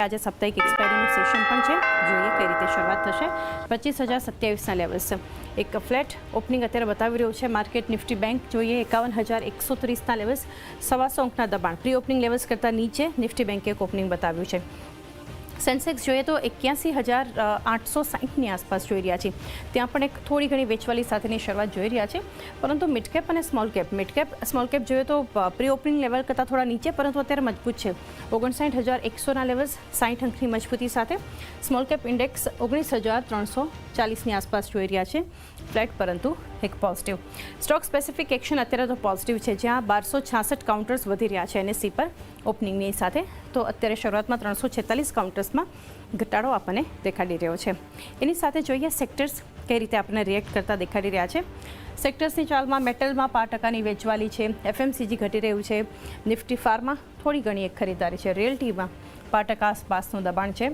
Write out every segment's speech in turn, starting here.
આજે સાપ્તાહિક એક્સપાયરીનું સેશન પણ છે, જોઈએ કઈ રીતે શરૂઆત થશે। 25,027ના લેવલ્સ છે, એક ફ્લેટ ઓપનિંગ અત્યારે બતાવી રહ્યું છે માર્કેટ। નિફ્ટી બેંક જોઈએ 51,130ના લેવલ્સ, 125 અંકના દબાણ, પ્રી ઓપનિંગ લેવલ્સ કરતાં નીચે નિફ્ટી બેંકે એક ઓપનિંગ બતાવ્યું છે। સેન્સેક્સ જોઈએ તો 81,860ની આસપાસ જોઈ રહ્યા છે, ત્યાં પણ એક થોડી ઘણી વેચવાલી સાથેની શરૂઆત જોઈ રહ્યા છે। પરંતુ મિડ કેપ અને સ્મોલ કેપ સ્મોલ કેપ જોઈએ તો પ્રી ઓપનિંગ લેવલ કરતાં થોડા નીચે, પરંતુ અત્યારે મજબૂત છે। 59,100ના લેવલ્સ, 60 અંકની મજબૂતી સાથે સ્મોલ કેપ ઇન્ડેક્સ 19,340ની આસપાસ જોઈ રહ્યા છે, ફ્લેટ પરંતુ એક પોઝિટિવ। સ્ટોક સ્પેસિફિક એક્શન અત્યારે તો પોઝિટિવ છે, જ્યાં 1266 કાઉન્ટર્સ વધી રહ્યા છે એનએસસી પર ઓપનિંગની સાથે। તો અત્યારે શરૂઆતમાં 346 કાઉન્ટર્સમાં ઘટાડો આપણને દેખાડી રહ્યો છે। એની સાથે જોઈએ સેક્ટર્સ કઈ રીતે આપણને રિએક્ટ કરતા દેખાડી રહ્યા છે। સેક્ટર્સની ચાલમાં મેટલમાં 5%ની વેચવાલી છે, એફએમસીજી ઘટી રહ્યું છે, નિફ્ટી ફાર્મા થોડી ઘણી એક ખરીદારી છે, રિયલ્ટીમાં 5% આસપાસનું દબાણ છે,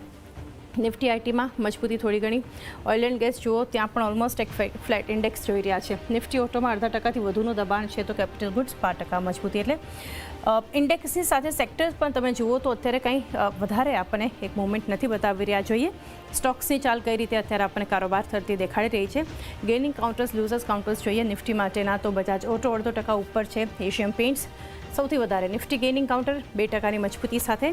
નિફ્ટી આઈટીમાં મજબૂતી થોડી ઘણી, ઓઇલ એન્ડ ગેસ જુઓ ત્યાં પણ ઓલમોસ્ટ એક ફ્લેટ ઇન્ડેક્સ જોઈ રહ્યા છે। નિફ્ટી ઓટોમાં 0.5%થી વધુનું દબાણ છે, તો કેપિટલ ગુડ્સ 5% મજબૂતી। એટલે ઇન્ડેક્સની સાથે સેક્ટર્સ પણ તમે જુઓ તો અત્યારે કંઈ વધારે આપણને એક મૂવમેન્ટ નથી બતાવી રહ્યા। જોઈએ સ્ટોક્સની ચાલ કઈ રીતે અત્યારે આપણને કારોબાર થતી દેખાડી રહી છે। ગેઇનિંગ કાઉન્ટર્સ, લૂઝર્સ કાઉન્ટર્સ જોઈએ નિફ્ટી માટેના તો બજાજ ઓટો 0.5% ઉપર છે, એશિયન પેઇન્ટ્સ સૌથી વધારે નિફ્ટી ગેઇનિંગ કાઉન્ટર 2%ની મજબૂતી સાથે,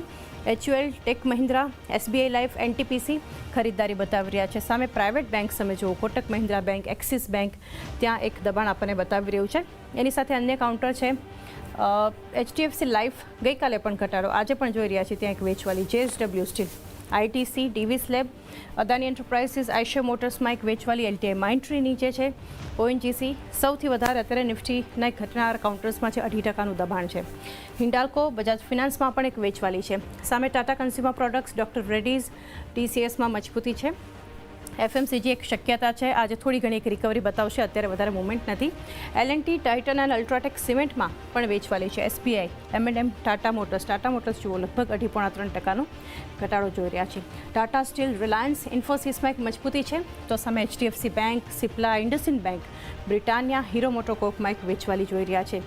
HUL, Tech Mahindra, SBI life, NTPC ખરીદદારી બતાવી રહ્યા છે। સામે પ્રાઇવેટ બેંક સામે જુઓ Kotak Mahindra bank, Axis bank, ત્યાં એક દબાણ આપણને બતાવી રહ્યું છે। એની સાથે અન્ય કાઉન્ટર છે એચડીએફસી લાઈફ, ગઈકાલે પણ ઘટાડો, આજે પણ જોઈ રહ્યા છીએ ત્યાં એક વેચવાલી, JSW steel, ITC, Divi's lab, Adani enterprises, Eicher મોટર્સમાં એક વેચવાલી, એલટીઆઈ માઇન્ટ્રી નીચે છે, ઓએનજીસી સૌથી વધારે અત્યારે નિફ્ટીના ઘટનાર કાઉન્ટર્સમાં છે, 2.5%નું દબાણ છે। હિન્ડાલ્કો, બજાજ ફિનાન્સમાં પણ એક વેચવાલી છે, સામે Tata consumer products, doctor Reddy's, ટીસીએસમાં મજબૂતી છે। એફએમસીજી એક શક્યતા છે, આજે થોડી ઘણી એક રિકવરી બતાવશે, અત્યારે વધારે મૂવમેન્ટ નથી। એલએનટી, ટાઇટન અને અલ્ટ્રાટેક સિમેન્ટમાં પણ વેચવાલી છે, એસબીઆઈ, એમએનએમ, ટાટા મોટર્સ જુઓ લગભગ 2.5-3%નો ઘટાડો જોઈ રહ્યા છે। ટાટા સ્ટીલ, રિલાયન્સ, ઇન્ફોસિસમાં એક મજબૂતી છે, તો સામે HDFC bank, Cipla, IndusInd bank, Britannia, hero મોટોકોર્પમાં એક વેચવાલી જોઈ રહ્યા છે।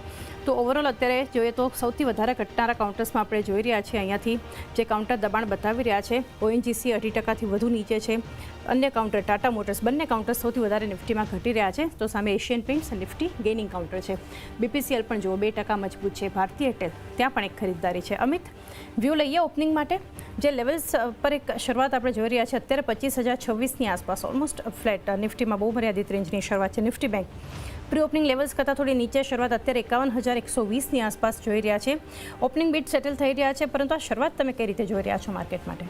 તો ઓવરઓલ અત્યારે જોઈએ તો સૌથી વધારે ઘટનારા કાઉન્ટર્સમાં આપણે જોઈ રહ્યા છીએ, અહીંયાથી જે કાઉન્ટર દબાણ બતાવી રહ્યા છે, ઓએનજીસી 2.5%થી વધુ નીચે છે, અન્ય કાઉન્ટર ટાટા મોટર્સ, બંને કાઉન્ટર્સ સૌથી વધારે નિફ્ટીમાં ઘટી રહ્યા છે, તો સામે એશિયન પેઇન્ટ્સ નિફ્ટી ગેઇનિંગ કાઉન્ટર છે। બીપીસીએલ પણ જુઓ 2% મજબૂત છે, ભારતીય એરટેલ ત્યાં પણ એક ખરીદદારી છે। અમિત, વ્યૂ લઈએ ઓપનિંગ માટે, જે લેવલ્સ પર એક શરૂઆત આપણે જોઈ રહ્યા છીએ અત્યારે 25,026ની આસપાસ, ઓલમોસ્ટ ફ્લેટ, નિફ્ટીમાં બહુ મર્યાદિત રેન્જની શરૂઆત છે। Nifty bank pre opening levels કરતાં થોડી નીચે શરૂઆત અત્યારે 51,120ની આસપાસ જોઈ રહ્યા છે। ઓપનિંગ બીટ સેટલ થઈ રહ્યા છે, પરંતુ આ શરૂઆત તમે કઈ રીતે જોઈ રહ્યા છો માર્કેટ માટે?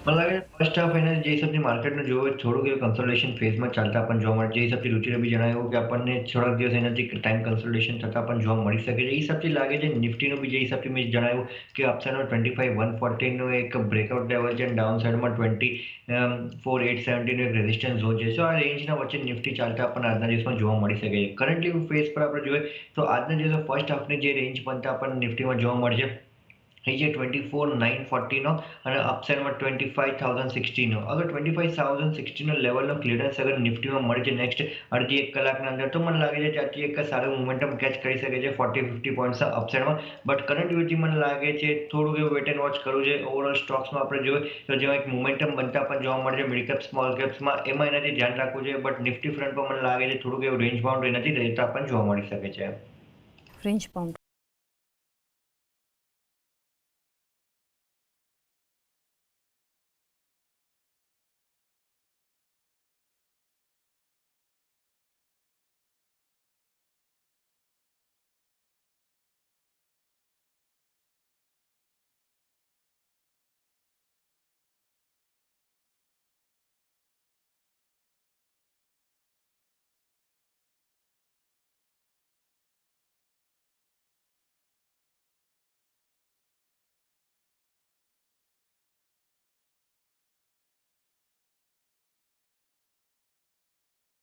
મને લાગે છે ફર્સ્ટ હાફ એને જે હિસાબથી માર્કેટને જોવે થોડુંક એવું કન્સોલિડેશન ફેઝમાં ચાલતા પણ જોવા મળે, જે હિસાબથી રુચિરે બી જણાવ્યું કે આપણને થોડાક દિવસ એનાથી ટાઈમ કન્સોલિડેશન થતાં પણ જોવા મળી શકે છે। એ હિસાબથી લાગે છે નિફ્ટીનું બી જે હિસાબથી મેં જણાવ્યું કે અપસાઇડમાં 25,140નો એક બ્રેકઆઉટ લેવલ છે અને ડાઉન સાઇડમાં 24,870નો એક રેઝિસ્ટન્સ ઝોન છે। સો આ રેન્જના વચ્ચે નિફ્ટી ચાલતા પણ આજના દિવસમાં જોવા મળી શકે છે। કરન્ટલી ફેઝ પર આપણે જોઈએ તો આજના દિવસે ફર્સ્ટ હાફની જે રેન્જ બનતા આપણને નિફ્ટીમાં જોવા મળશે એ છે 24,940નો અને અપસાઇડમાં 25,060નો। અગર 25,060નો લેવલનો ક્લિયરન્સ અગર નિફ્ટીમાં મળે છે નેક્સ્ટ અડધી એક કલાકના અંદર, તો મને લાગે છે ત્યાંથી એક સારું મોમેન્ટમ કેચ કરી શકે છે 40-50 પોઈન્ટ્સ અપસાઇડમાં। બટ કરંટ વ્યૂથી મને લાગે છે થોડુંક એવું વેટ એન્ડ વોચ કરવું છે। ઓવરઓલ સ્ટોક્સમાં આપણે જોઈએ તો જેમાં એક મોમેન્ટમ બનતા પણ જોવા મળે છે મિડ કેપ, સ્મોલ કેપ્સમાં, એમાં એનાથી ધ્યાન રાખવું જોઈએ। બટ નિફ્ટી ફ્રન્ટ પર મને લાગે છે થોડુંક એવું રેન્જ બાઉન્ડ નથી રહેતા પણ જોવા મળી શકે છે। Range bound